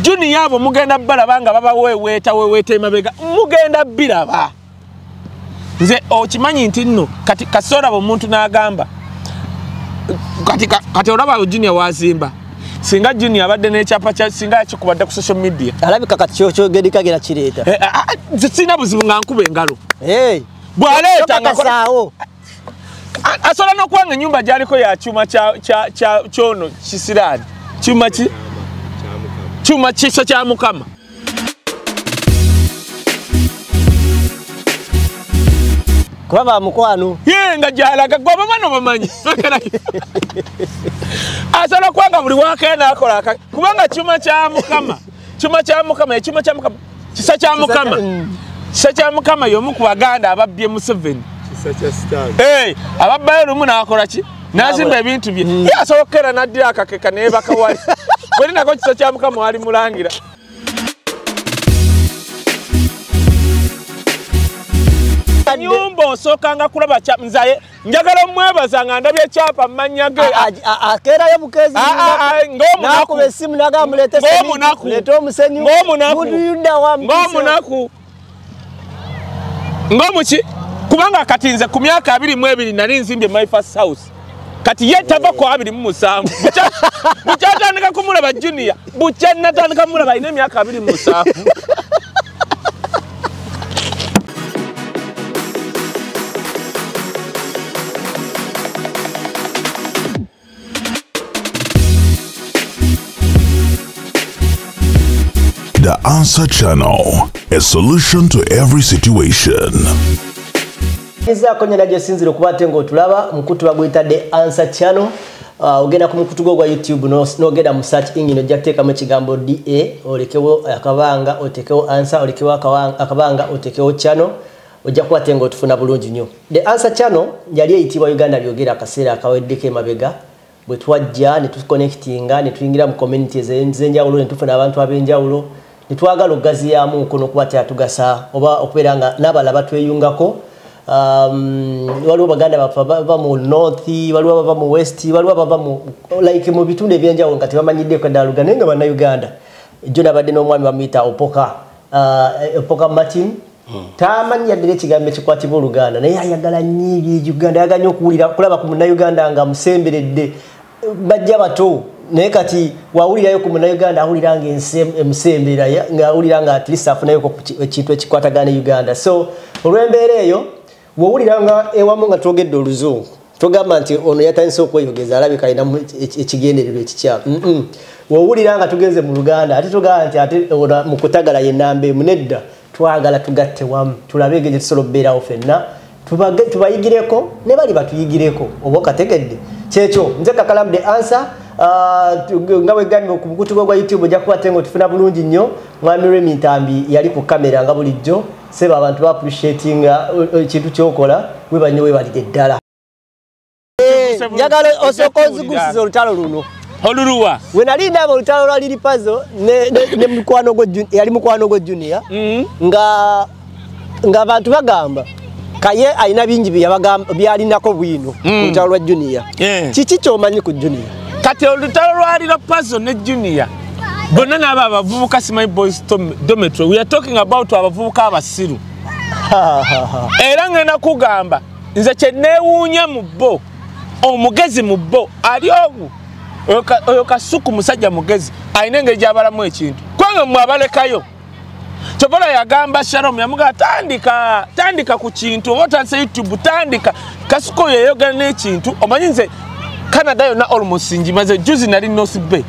Junior abo mugenda balabanga baba weweeta emabega mugenda biraba nze okimanyi nti nno kati kasora omuntu n'agamba kati olaba Junior wazimba singa Junior abadde n'ekyapa kya singa yakikubadde ku social media alabika kati kyogedika gira kireeta sina buzibu nga nkube engalo bwaleeta ngakasaawo asola n'okuwanga ennyumba gyaliko ya kyuma kyono kisiraani Chuma chiso cha Mukama. Kwa mukwano. Nga jalaga gwa bamano bamanyi. Asala kwanga buli wake na akola kubanga chuma cha Mukama. Chuma cha Mukama, chuma cha Mukama. Kisa cha Mukama. Kisa cha Mukama yomu ku Baganda ababbye Museveni. Kisa cha star. Ababbayo lumu na akola ki? Nazimba ebintu bye. Asokera naddira akakeka ne bakawali. Bwe nako kisa kya Mukama wali mulangira. Nyumba osokanga kulaba kya nzaye njagala mwebaza nga ndabye kyapa mmanyage akera yo mukezi ng'omunaku esimu nagambulete ng'omunaku leto omusenyu ng'omunaku ng'omuki kubanga katinze ku myaka 22 nali nzimbye my first house kati ye tava ko 27 bukyatandika kumulaba Junior bukyatandika kumulaba ine myaka 27 The Answer Channel, a solution to every situation. Iza konya naje sinziro kubate ngo tulaba mkutu bagwita The Answer Channel. Ogenda ku mukutu gwa YouTube nogenda mu search engine ojateka mu kigambo DA olekewo akabanga otekewo answer olekewo akabanga otekewo channel ojja kwate ngo tufuna bulungi nnyo. The Answer Channel yali eyitibwa Uganda byogera akaseera akaweddeko emabega bwe twajja ne tuconnectinga ne tuyingira mu communities enzenjawulo ne tufuna abantu abenjawulo nitwagala ogaziyamu kono kwate atugasa oba okuberanga nabala batweyungako waliwo baganda bava mu north waliwo bava mu west waliwo bava mu like mu bitunde ebyenjawulo kati bamanyidde ko daluga nenga bana Uganda jona badde n'omwami bamuyita Opoka Martin tamanya ddire ekigambo ekikwatibwa Oluganda naye ayagala nnyo Uganda yaganya okuwulira kulaba ku Munnayuganda nga musemberedde bajja bato naye kati wawulirayo ku Munnayuganda awuliranga emusembera nga awuliranga at least afunayo ekintu ekikwatagana Uganda so olw'embeera eyo wawuliranga ewamu nga twogedde Oluzungu togamba nti ono yatandise okweyogeza alabika alinamu ekigendererwa ekikyamu wawuliranga tugenze mu Luganda ate togamba nti ate mu kutagala yennamba emu nedda twagala tugatte wamu tulabe engeri tusobola okubeerawo ffenna tubayigireko ne bali batuyigireko oba okategedde kyekyo nze Kakalamu The Answer nga wegambe ku mukutu gwa YouTube ojja kukwate ngo tufuna bulungi nnyo mwami Remy Ntambi yali ku kamera nga bulijjo seba abantu ba appreciatinga ekintu kyokola webanyo webalide ddala njagala osokozigusiza olutalo luno oluluwa we nali ndaba olutalo lwa Lili Puzzle ne mukwano gwo yali mukwano gwo Junior nga abantu bagamba kaye alina bingi byalinako bwino ku lutalo lwa Junior kiki kyomanyi ku Junior kati olutalo lwa Lili Puzzle ne Junior bonna n'abo abavubuka Simai Boys Dormitory we are talking about abavubuka abasiru era ngenda kugamba nze kye neewuunya mu bo omugezi mu bo ali oyo kasuku musajja mugezi alina engeri gy'abalamu ekintu kubanga mmwe abalekayo Chobola yagamba Shalom yamuga tandika ku kintu oba otandise YouTube tandika kasuko yeyogera n'ekintu omanyinze Canada yonna almost njimaze juzi nali North Bay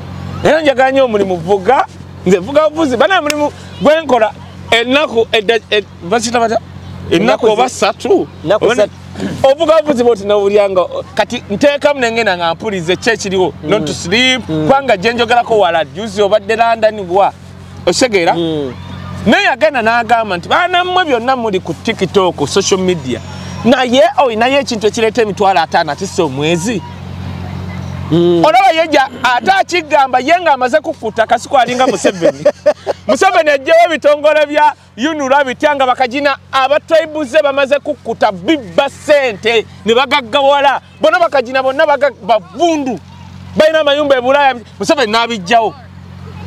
era njaganya omulimu vuga nze vuga buzi bana mulimu gwenkola ennaku ennaku oba satu ovuga buzi boti na ulyanga kati nteeka mnengena nga mpulize kyekiriwo not to sleep kwanga jenjogerako wala juzi obadde London bwa osegera naye agenda n'agamba nti baana mmwe byonna muli ku TikTok social media naye oyinayo ekintu ekireeta emitwalo 5 ate si omwezi olaba yeja ate akigamba ye nga amaze kukuta kasiko alinga Museveni ajjewo ebitongole bya Unura bityanga bakagina abatribuze bamaze kukuta bibba sente ne bagaggawala bona bakagina bonna bavundu balina amayumba e Bulaya Museveni n'abijjawo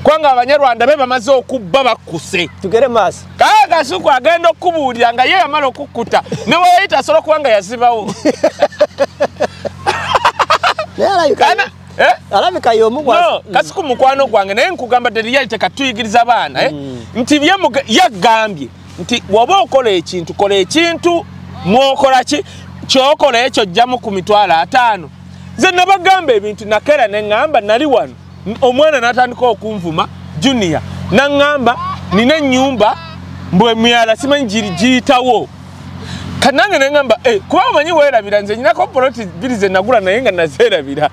kwanga abanyarwanda be bamaze okubba bakuse tugere maso Kasuku agenda okubuulira nga ye yamala okukkuta ne weyita asobola kubanga yazibawo alabika y'omugwa Kasuku mukwano gwange naye nkugamba teriali tekatuyigiriza abaana nti yagambye nti bw'oba okola ekintu mwokola ki kyokola ekyo ojjamu ku mitwalo 5 nze nabagamba ebintu nakera ne ŋŋamba nali wano omwana n'atandika okunvuma Junior naŋŋamba nina ennyumba mbwe myala simanyi giyitawo kanange ne ŋŋamba kuba omanyi weerabira nze nyinako poloti 2 ze nagula naye nga nazeerabira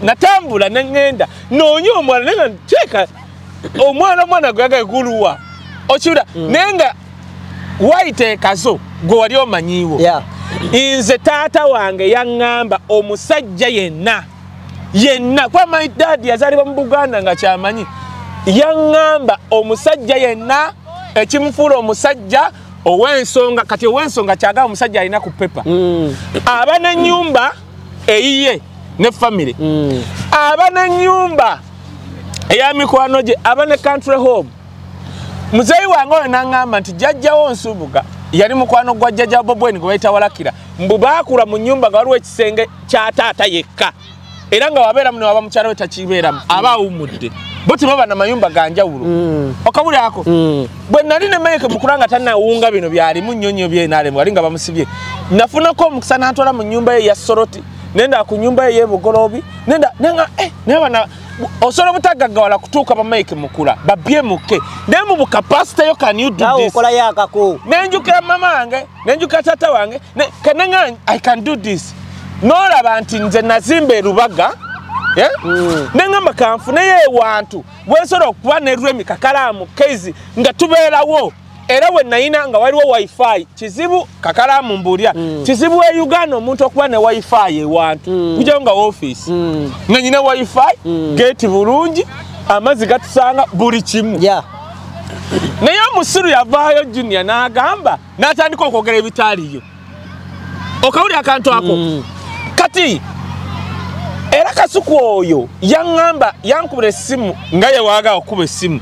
natambula ne ŋŋenda noonya omwana naye nga teeka omwana gwe yagaye guluwa okiwulira naye nga wayiteekazo gwe wali omanyiiwo nze taata wange yaŋŋamba omusajja yenna kwa my dad yazalibwa mu Buganda nga kyamanyi yaŋŋamba omusajja yenna ekimufuula omusajja ow'ensonga kati ow'ensonga kyagala omusajja alina ku pepa aba n'ennyumba eyiye ne family aba n'ennyumba eya mikwano gye aba ne country home muzeeyi wange oyo n'aŋŋamba nti jjajjawo Nsubuga yali mukwano gwa jjajja Bobweni gwe bayita Walakira mbu baakula mu nnyumba nga waliwo ekisenge kya taata yekka era nga wabeeramu ne waba mukyala we takibeeramu aba awummudde bo tebaba na mayumba ga njawulo okawulyako bwe nali ne Mike Mukula nga tannawunga bino byalimu nnyonnyo byenaalemu wali nga bamusibye nafunako omukisa n'antwala mu nnyumba ye ya Soroti nenda ku nnyumba ye y'Ebugoloobi neba osobola butagaggawala kutuuka ba Mike Mukula babye muke naye mu bukapasite yo can you do this nenjukira mama wange nenjukira taata wange kananga I can do this n'olaba nti nze nazimba erubaga neŋŋamba kanfuneyo ewantu bwensobola okuba ne Rwemi Kakalaamu Kezi nga tubeerawo era we nayina nga waliwo wifi kizibu Kakalaamu mbuulya kizibu e Uganda omuntu okuba ne wifi ewantu kujyawo nga office nga nyina wifi gate bulungi amazzi gatusanga buli kimu naye omusiru yavaayo Junior n'agamba n'atandika okwogera ebitaaliyo okawulira akantu ako kati era Kasuku oyo yaŋŋamba yankubira essimu nga ye waagala okuba essimu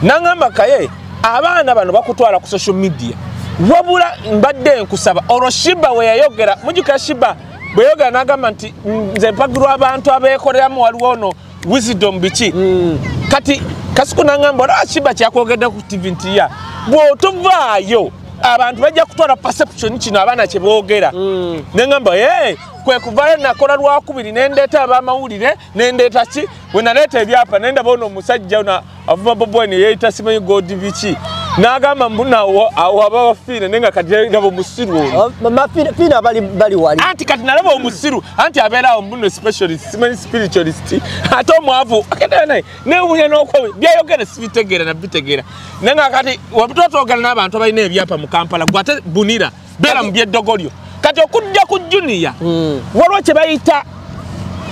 n'aŋŋamba kaye abaana bano bakutwala ku social media wabula mbadde nkusaba olwo Shiba we yayogera mujjukira Shiba bwe yayogera n'agamba nti nze mpagirwa abantu abeekoleramu waliwo ono wisdom biki kati Kasuku n'aŋŋamba olwa Shiba kyakwogedde ku TV nti ya bw'otuvaayo abantu bajja kutwala perception kino abaana kye boogera neŋŋamba kwe kuvaayo nakola lwakubiri nendeeta abamawulire nendeeta ki bwe naleeta ebyapa nendaba ono omusajja ono avuma Bobweni yeeyita simanyi godi biki n'agamba mbuna awo aba bafiina naye nga kati ndaba omusiru ono mafiina bali wali anti kati nalaba omusiru anti abeeraawo mbuno specialist simanyi spiritualist ate omwavu akendayo naye newunya n'okwawe byayogera sibitegeera nabitegeera naye nga kati wabutwa twogera n'abantu abalina ebyapa mu Kampala gwe ate bunira beera mu byeddogolyo kati okujja ku Junior waliwo kye bayita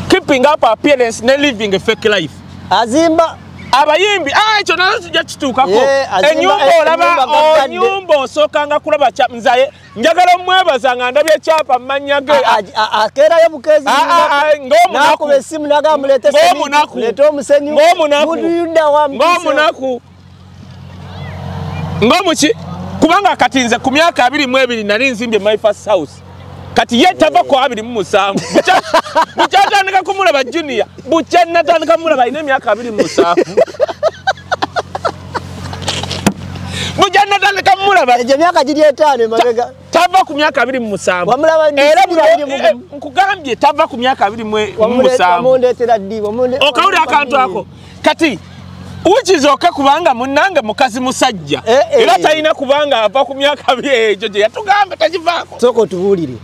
keeping up appearance ne living a fake life azimba abayimbi ekyo nazo tujja kituukako ennyumba olaba onyumba osookanga kulaba nzaye njagala omwebaza nga ndabye ekyapa mu mannya ge akeerayo bukezi nakuba essimu nagamba muleete omusenyu ng'omunaku ng'omuki kubanga kati nze ku myaka 22 nali nzimbye my first house kati ye tava ku 27 bukyatandika kumulaba Junior bukyatandika kumulaba alina emyaka 27 bukyatandika kumulaba egyo myaka giri 5 emabega tava ku myaka 27 wamulaba era nkugambye tava ku myaka 27 okawulira akantu ako kati ukizoka kubanga munange mukazi musajja era talina kubanga ava ku myaka 2 egyo gye yatugambe takivaako soko tubuulire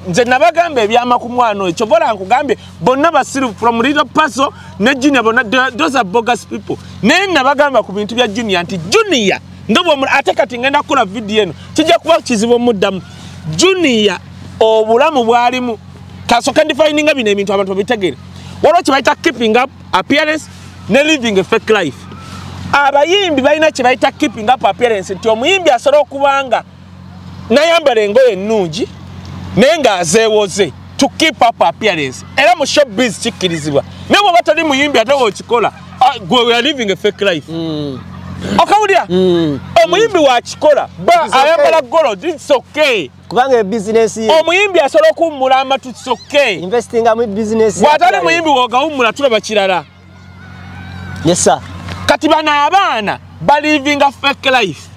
nze nabagamba ebyama ku mwana ekyo bola nkugambye bonna basiru from little paso ne Junior bonna those are bogus people naye nabagamba ku bintu bya Junior nti Junior ndobwo ate kati ngenda kukola video eno kijja kuba kizibu omuddamu Junior obulamu bwalimu kasoka defininga bino ebintu abantu babitegere waliwo kye bayita keeping up appearance ne living a fake life abayimbi balina kye bayita keeping up appearance nti omuyimbi asobola okubanga nayambala engoye ennungi naye ng'azeewoze to keep up appearance era mu showbiz kikkirizibwa naye bw'oba tali muyimbi ate wookikola we are living a fake life. Okawulira omuyimbi wa kikola ayambala gold, it's okay. Kubanga business omuyimbi asobola okuwummula amatu, it's okay. Investing mu business bw'atali muyimbi wogawummula tulaba kirala. Yes sir. Kati bano abaana living a fake life.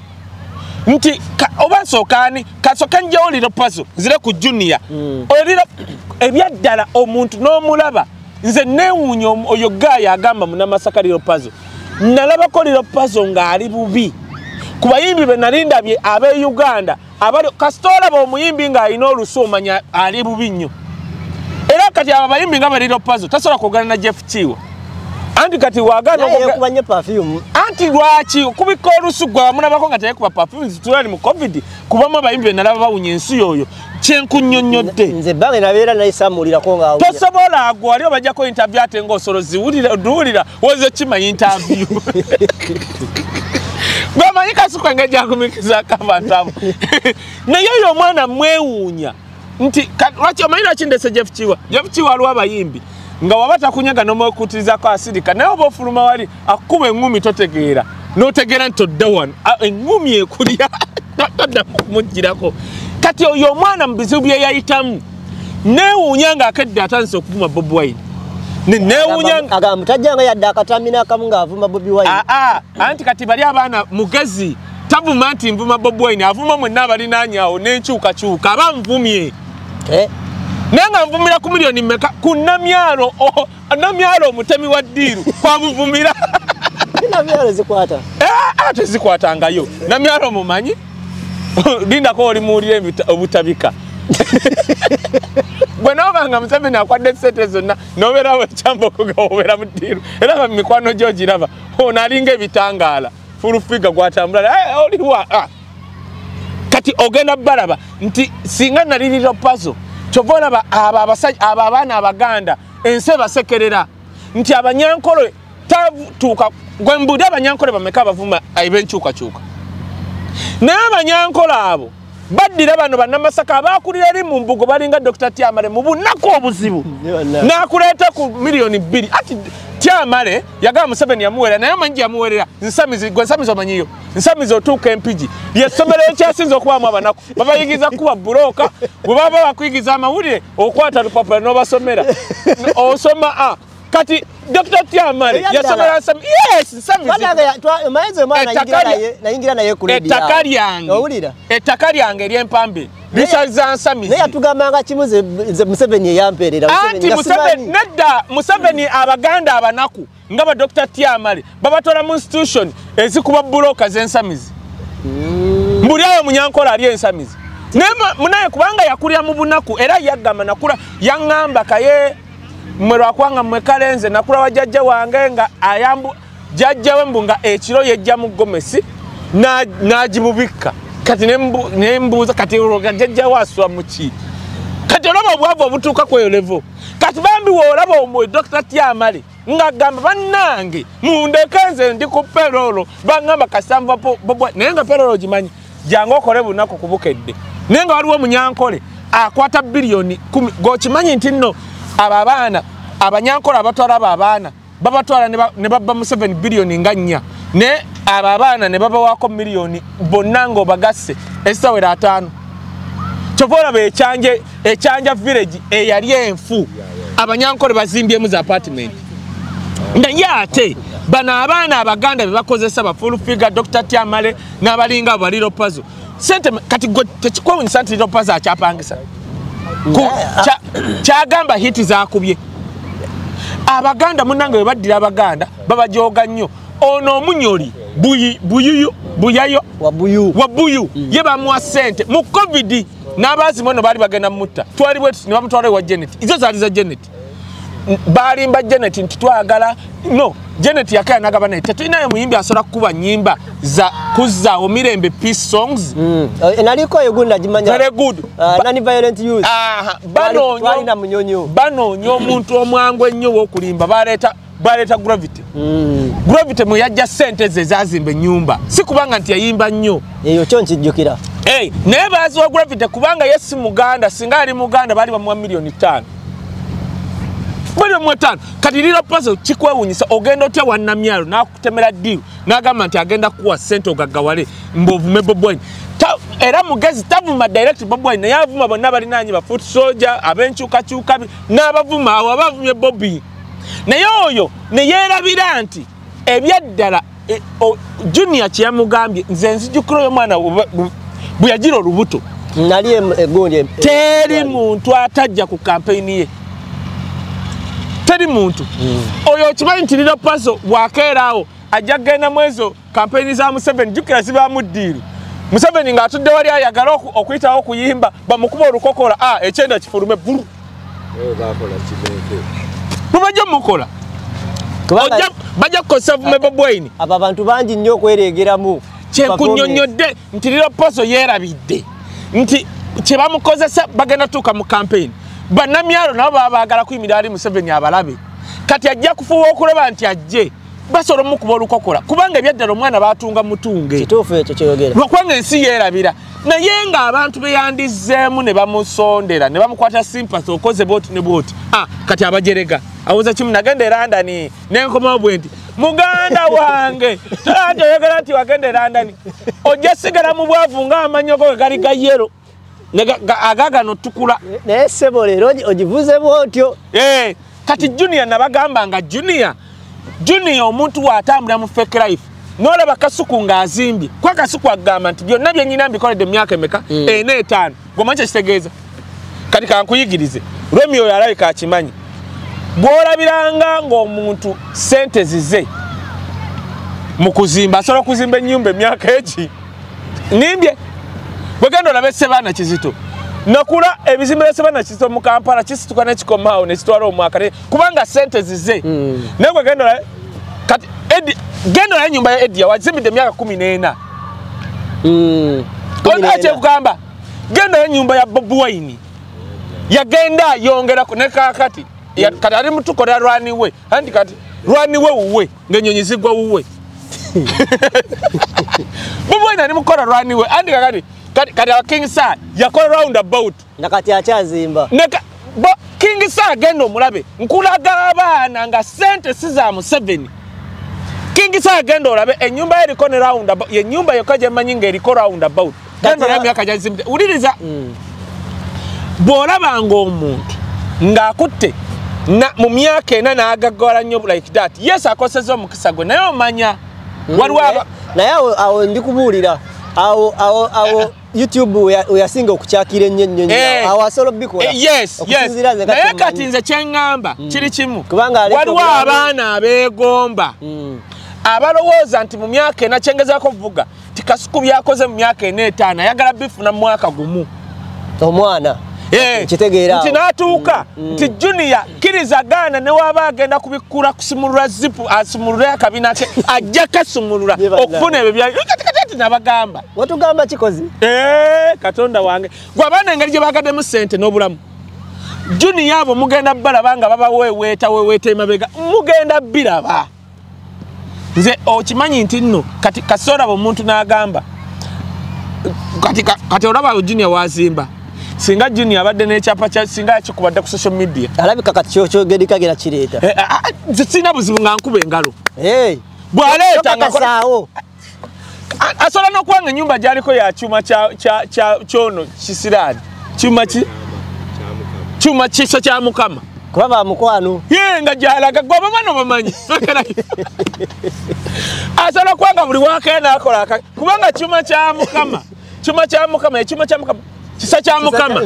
Nti oba sokani kasoka nje oliro puzzle zire ku junior oliro ebyaddala omuntu n'omulaba nze newunyo oyo gaya agamba munamasaka liro puzzle nalaba ko liro puzzle nga ali bubi kuba yimbi be nalinda bye abe Uganda abali kastola bo muyimbi nga alina olusomanya ali bubi nnyo era kati abayimbi nga liro puzzle tasobola kugana na Jeff Chiwa anti kati wagana okubanye perfume anti lwaki kubika olusugwa bamunabako nga tayekuba perfume zitulali mu covid kubama abayimbi nalaba bawunye ensi yoyo kyenkunnyonnyodde nze bange nabeera nayisamulirako nga tosobola agwo wali obajjako interview ate ng'osolo ziwulira woze kima interview bamanyi kasuka ng'ejjakumikiza abantu abo naye oyo omwana mwewuunya nti lwaki omanyi lwaki ndese Jeff Chiwa aliwo abayimbi nga wabata kunyaga n'omwekutirizako asirika naye oba ofuluma wali akuba engumi totegeera n'otegeera nti odda wano engumi ekulya todda kumugirako kati oyo omwana mu bizibu bye yayitamu neewuunya ng'akedde atandise okuvuma Bobi Wine neewuunya mutajjanga yadde akatambi n'akamu ng'avuma Bobi Wine anti kati bali abaana mugezi tavuma nti nvuma Bobi Wine avuma mwenna abalinaanyaawo n'enkyukakyuka aba nvumye Nanga mvumira ku milioni mmeka ku namyalo omutemi wa ddiiru kwa muvumira namyalo zikwata ate zikwatangayo namyalo mumanyi linda ko oli muulire obutabika bwana banga Museveni akwadde sente zonna nobeera wekyambo kugaobera mu ddiiru era ba mikwano gyogiraba onalinga ebitangaala fulufiga gwatambula oliwa kati ogenda balaba nti singa naliriro puzzle chovola abaana abaganda ense basekerera nti abanyankolo tuka gwembude abanyankolo bameka bavuma aibenchuka naye abanyankolo abo baddira bano bannamasaka abakulira eri mu mbugo balinga Dr. Tyamale mu bunaku obuzibu nakuleeta ku milioni 2 ati Tyamale yagamba Museveni yamuwera naye manji yamuwerera nsamizi omanyiyo nsamizi otuuka empigi lyessomero ekyasinza okubamu abanaku babayigiza kuba buloka bwe baba bakuyigiza amawulire okwata lupapula n'obasomera osoma kati Dr. Tyamale yasomera ettaka lyange ery'empambe lisaliza nsamizi naye yatugambanga kimu ze Museveni eyampeerera anti Museveni abaganda abanaku nga ba Dr. Tyamale babatwala mu institution ezikuba buloka z'ensamizi mbuli ayo munyankola ali ensamizi munaye kubanga yakulira mu bunaku era yagamba nakula yaŋŋamba kaye mwerwa kwanga mwekalenze nakula wa jjajja wange nga ayambu jjajja we mbunga ekiro yejja mu gomesi n'agimubikka kati nembuuza kati jjajja waswa muki kati olaba obwavu obutuuka kweyo levo kati bambi woolaba omwe Dr. Tyamale ngagamba bannange mundeke nze ndi ku perolo baŋŋamba kasanva naye nga perolo gimanyi jangu okole bunaku kubukedde naye nga waliwo munyankole akwata bilioni 10 gokimanyi nti nno abo abaana abanyankole abatwala abo abaana babatwala ne babba Museveni bilioni nga 4 ne abo abaana ne babawaako milioni bonna ng'obagasse ezitawera 5 kyova olaba ekyanja village eyali enfu abanyankole bazimbyemu za apartment naye ate bano abaana abaganda be bakozesa bafulufiga Dr. Tyamale n'abalinga abo baliro puzzle sente kati tekikwewunyisa nti liro puzzle akyapangisa kyagamba hiti zakubye abaganda munange bwe baddira abaganda babajoga nnyo ono omunyoli buyayo wabuyu ye bamuwa sente mu covid n'abazimu ono baali bagenda mutta twali bwe ne bamutwala ewa Janet izo zaali za Janet balimba Janet nti twagala no Janet yakaya nagaba naye tetulinayo muyimbi asobola kukuba nnyimba za kuzzaawo mirembe peace songs naliko yogunda gimanya very good non-violent youth banoonya omuntu omwangu ennyo w'okulimba baleeta gravity gravity mwe yajja sente ze zazimba ennyumba si kubanga nti yayimba nnyo eyo kyo nkijjukira naye baaziwa gravity kubanga ye si muganda singa ali muganda baali bamuwa milioni 5 Bali mwetano kati lilo puzzle chikwewunyisa ogenda otya wannamyalo nakutemera deal nagamba nti agenda kuwa sente ogagawale mbovume Bobi Wine era mugezi tavuma direct Bobi Wine naye avuma bonna balinanyi ba foot soldier abenkyukakyuka n'abavuma abo abavumye Bobi naye oyo ne yeerabira nti ebyaddala Junior kyeyamugambye nze nzijukira oyo mwana bwe yagira olubuto nali egundi teri muntu atajja ku campaign ye teri muntu oyo kimanyi nti lino puzzle bwakeeraawo ajja genda mwezo campaign za Museveni jukira ziba muddiiri Museveni ng'atudde wali ayagala okuyitawo okuyimba bamukuba olukokola ekyenda kifulume bulu bubajja mukola bajja kukozesa vume Bobi Wine abo abantu bangi nnyo okwereegeramu kyenkunnyonnyodde nti lino puzzle yeerabidde nti kye bamukozesa bagenda tuuka mu campaign bannamyalo nabo baba baagala kuyimira ali Museveni abalabe kati ajja kufuuwa okulaba nti ajje basobola mukuba olukokola kubanga ebyaddala omwana baatunga mutunge kituufu ekyo kyeyogera lwakubanga ensi yeerabira naye ng'abantu beyandizzeemu ne bamusondera ne bamukwata sympathy okoze booti ne booti kati abajerega awoza kimu nagenda e London n'enkomawo bwe nti muganda wange ate oyogera nti wagenda e London ojja sigala mu bwavu ng'amannyo go gali ga yero agagano tukula naye ssebo leero ogivuze bwotyo kati Junior nabagamba nga Junior omuntu watambula mu fake life nolaba Kasuku ng'azimbye kwa Kasuku agamba nti byonna byennyina mbikoledde emyaka emeka 4-5 gwomanyi kitegeeza kati kankuyigirize Romeo yalabika akimanyi bw'olabiranga ng'omuntu sente zize mu kuzimba asobola okuzimba ennyumba emyaka egi nimbye bwegenda olabe Ssebaana Kizito nakula ebizimbe bya Ssebaana Kizito mu Kampala kisituka n'ekikomawo ne kitwala omwaka kubanga sente zize naye bwegenda olabe kati genda olabe ennyumba ya Eddie wazimbidde emyaka 14 kyekugamba genda olabe ennyumba ya Bobi Wine yagenda yongerako ne kaakati kati ali mutukolera lwani we anti kati lwani we wuwe ng'ennyonyi zigwa wuwe Bobi Wine ali mukola lwani we anti kati awa King Sir yakola roundabout nakati akyazimba King Sir agenda omulabe nkulaga abaana nga sente si za Museveni King Sir agenda olabe ennyumba eriko ne roundabout ye nnyumba yokka gye mmanyi ng'eriko roundabout genda olabe emyaka gyazimbye wuliriza bw'olabanga omuntu ng'akutte mu myaka 4 n'agaggawala nnyo like that yes akoseza omukisa gwe naye omanya waliwo naye awo ndikubuulira awo YouTube uyasinga okukyakira ennyo awo asobola bikola yes naye kati nze kyeŋŋamba kiri kimu waliwo abaana abeegomba abalowooza nti mu myaka 4 kyengezaako vuga ti Kasuku byakoze mu myaka 4-5 ayagala bifuna mu mwaka gumu omwana kitegeera nti n'atuuka nti Junior kkiriza gaana ne waba agenda kubikula kusimulula zipu asimulule akabina ke ajja kasumulula okufuna ebyo bya kati nabagamba watugamba kikozi Katonda wange gwe abaana engeri gye bagaddemu ssente n'obulamu Junior abo mugenda balaba nga baba weeweeta emabega mugenda biraba nze okimanyi nti nno kati kasola omuntu n'agamba kati olaba Junior wazimba singa Junior abadde n'ekyapa kya singa yakikubadde ku social media alabika kati kyogedikagera kireeta sina buzibu nga nkuba engalo bw'aleeta nga asobola n'okuba nga ennyumba gy'aliko ya kyuma kyono kisiraani kyuma kiso kya Mukama kuba bamukwano nga gyalaga gwe abamana bamanyi asobola okuba nga buli waakaya n'akola kubanga kyuma kya Mukama kisa kya Mukama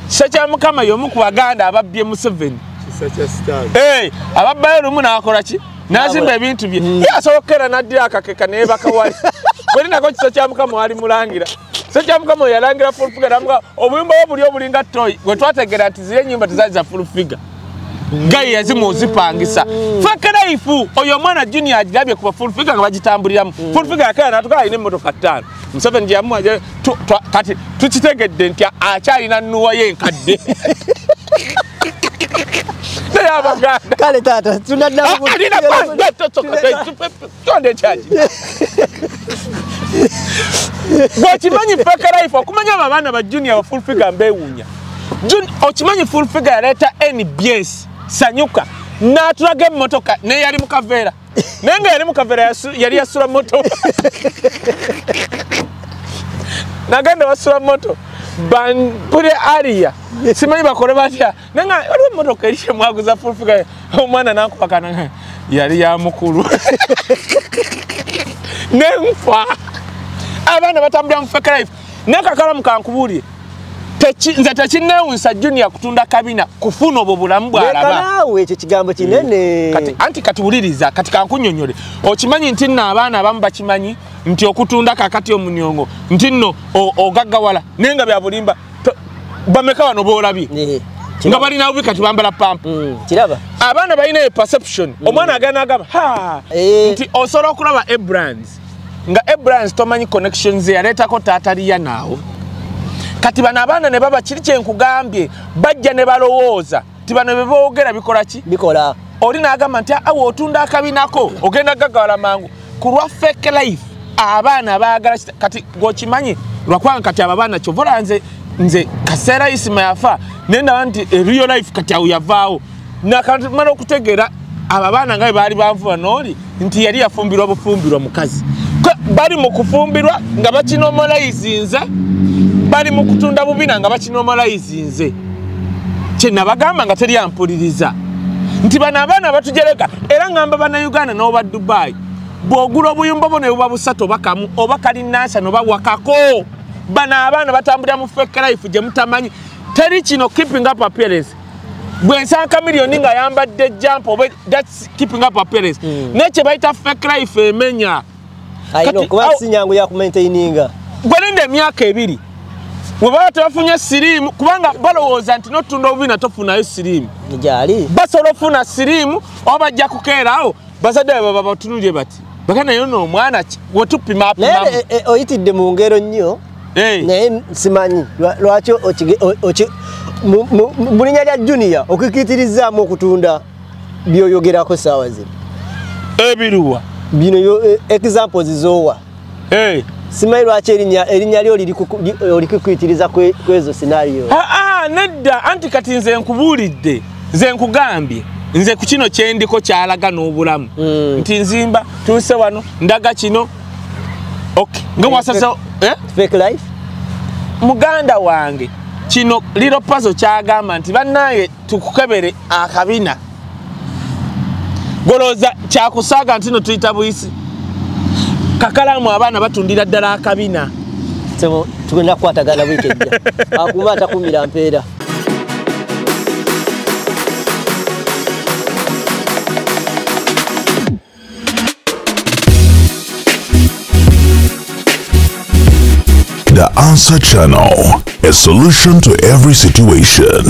kisa kya Mukama y'omu ku Baganda ababbye Museveni ababbayo lumu n'akola ki n'azimba ebintu bye asobokera n'addira akakeka neebaka wali bwe linako kisa kya Mukama wali mulangira kisa kya Mukama yalangira full figure namuga obuyimba bwe buli obulinga toyi gwe twategera nti zile ennyumba tezaali za full figure gayi yazimu ozipangisa fakeraifu oyo mwana Junior agirabye kuba full figure nga bagitambuliramu full figure yakera n'atuka alina emmotoka 5 Museveni gye yamuwa kati tukitegedde nti akyalina nnuwa ye enkadde naye Abaganda kale taata bwekimanyi fakeraifu okumanya abo abaana ba Junior ba full figure mbeewuunya okimanyi full figure yaleeta NBS sanyuka n'atulaga emmotoka ne yali mu kaveera naye nga yali mu kaveera yali yasula moto nagenda wasula moto bampule aliya simanyi bakole batya naye nga waliwo emmotoka eri kyemwaguza fulfiga omwana nankubakana yali ya mukulu nenfa abaana batambulira mu fake life nekakalamu kankubuulire nze tekinnewunsa Junior kutunda kabina kufuna obwo bulamu bw'alaba naawe ekyo kigambo kinene kati katuwuliriza kati kankunnyonnyole okimanyi nti nno abaana abamu bakimanyi nti okutunda kakati omunyongo nti nno ogaggawala naye nga bya bulimba bameka wano boolabye nga balina bubi kati bambala pampu kiraba abaana balina perception omwana agenda agamba nti osobola okulaba Ebrands nga Ebrands tomanyi connections yaleetako taataliya naawe kati bano abaana ne baba kiri kyenkugambye bajja ne balowooza ti bano be boogera bikola ki bikola oli n'agamba nti awo otunda akabinako ogenda gaggawala mangu ku lwa fake life abaana baagala kati gwokimanyi lwakubanga kati abo abaana kyovola nze kaseera isima yafa nendaba nti real life kati awo yavaawo nakamala okutegeera abo abaana nga bwe baali banvuba n'oli nti yali yafumbirwa bufumbirwa mukazi bali mu kufumbirwa nga bakinomalayizinze bali mu kutunda bubina nga bakinomalayizinze kyenabagamba nga teri ampuliriza nti bano abaana batujereka era ngamba bannayuganda n'oba Dubai bw'ogula obuyumba bwo ne buba busatu oba kamu oba kalinansa n'oba wakako bano abaana batambulira mu fake life gye mutamanyi teri kino keeping up appearance bwensanka miliyoni nga yambadde jump oba that's keeping up appearance nekye bayita fake life emenya kuba sinyangu ya kumaintaininga gwelinda emyaka ebiri webaba tebafunye siriimu kubanga balowooza nti notunda obubina tofunayo siriimu gyali basobola ofuna siriimu oba bajja kukeeraawo bazadde baba batunulye bati baganayo n'omwana wetupima naye oyitidde mu ngero nnyo naye simanyi lwaki mu linnya lya Junior okukitirizaamu okutunda byoyogerako saawa zino ebiruwa bino examples zoowa simanyi lwaki erinnya lyo olikukuyitiriza kwezo scenario nedda anti kati nze nkubuulidde nze nkugambye nze ku kino kyendiko kyalaga n'obulamu nti nzimba tuuse wano ndaga kino nga wasasa fake life muganda wange kino Little Puzzle kyagamba nti bannaye tukukebere akabina golooza kyakusaaga nti no tuyita buyisi kakalamu abaana batundira ddala akabina tugenda kukwatagana wiiki ejja akuba atakumira mpeera The Answer Channel, a solution to every situation.